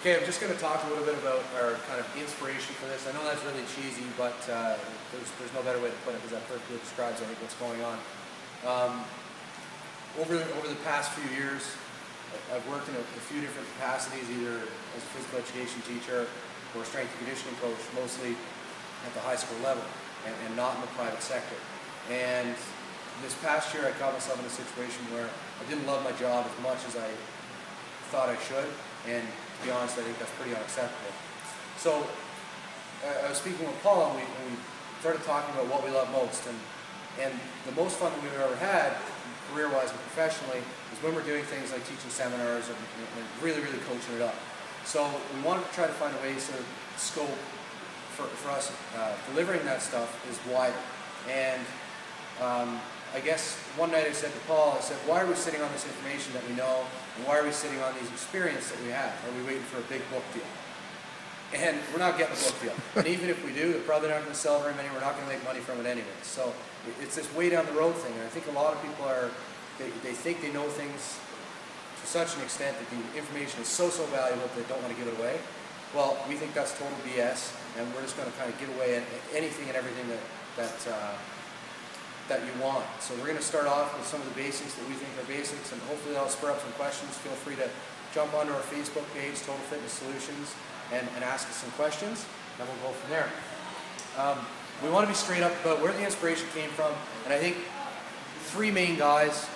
Okay, I'm just going to talk a little bit about our kind of inspiration for this. I know that's really cheesy, but there's no better way to put it because that perfectly describes, I think, what's going on. Over the past few years, I've worked in a few different capacities, either as a physical education teacher or a strength and conditioning coach, mostly at the high school level and not in the private sector. And this past year, I caught myself in a situation where I didn't love my job as much as I thought I should, and to be honest, I think that's pretty unacceptable. So I was speaking with Paul, and we started talking about what we love most, and the most fun that we've ever had, career-wise and professionally, is when we're doing things like teaching seminars and really coaching it up. So we wanted to try to find a way so scope for us delivering that stuff is wider. And I guess one night I said to Paul, I said, why are we sitting on this information that we know, and why are we sitting on these experiences that we have? Are we waiting for a big book deal? And we're not getting a book deal. And even if we do, they're probably not going to sell very many, we're not going to make money from it anyway. So it's this way down the road thing, and I think a lot of people they think they know things to such an extent that the information is so valuable that they don't want to give it away. Well, we think that's total BS, and we're just going to kind of give away anything and everything that you want. So we're going to start off with some of the basics that we think are basics, and hopefully that'll spur up some questions. Feel free to jump onto our Facebook page, Total Fitness Solutions, and ask us some questions, and we'll go from there. We want to be straight up about where the inspiration came from, and I think three main guys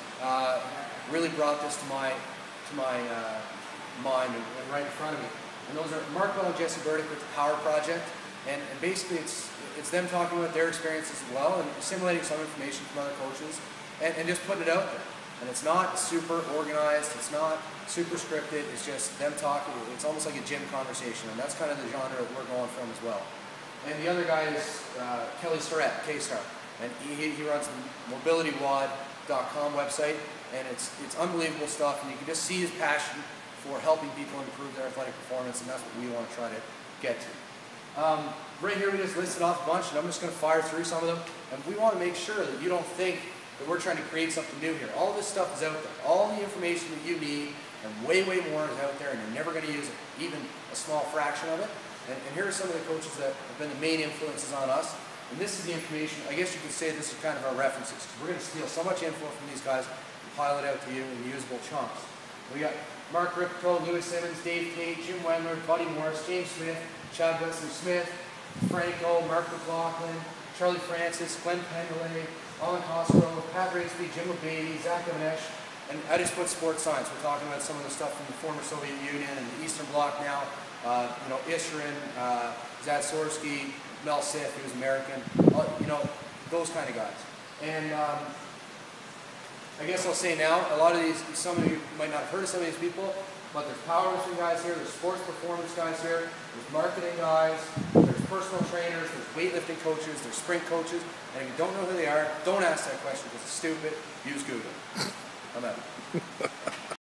really brought this to my mind and right in front of me. And those are Mark Bell and Jesse Burdick with the Power Project, and basically it's them talking about their experiences as well and assimilating some information from other coaches and just putting it out there. And it's not super organized, it's not super scripted, it's just them talking. It's almost like a gym conversation, and that's kind of the genre that we're going from as well. And the other guy is Kelly Surratt, K-Star, and he runs the mobilitywad.com website, and it's unbelievable stuff, and you can just see his passion for helping people improve their athletic performance, and that's what we want to try to get to. Right here we just listed off a bunch, and I'm just going to fire through some of them, and we want to make sure that you don't think that we're trying to create something new here. All this stuff is out there. All the information that you need, and way more is out there, and you're never going to use it, even a small fraction of it. And here are some of the coaches that have been the main influences on us, and this is the information. I guess you could say this is kind of our references, because we're going to steal so much info from these guys and pile it out to you in usable chunks. We got Mark Ripko, Lewis Simmons, Dave Tate, Jim Wendler, Buddy Morris, James Smith, Chad Wesley-Smith, Franco, Mark McLaughlin, Charlie Francis, Glenn Pendelay, Alan Cosgrove, Pat Rigsby, Jim LeBady, Zach Avanesh, and I just put sports science. We're talking about some of the stuff from the former Soviet Union and the Eastern Bloc now. Isherin, Zadsorsky, Mel Sif, who's American, those kind of guys. And I guess I'll say now, a lot of these, some of you might not have heard of some of these people, but there's powerlifting guys here, there's sports performance guys here, there's marketing guys, there's personal trainers, there's weightlifting coaches, there's sprint coaches, and if you don't know who they are, don't ask that question because it's stupid. Use Google. I'm out.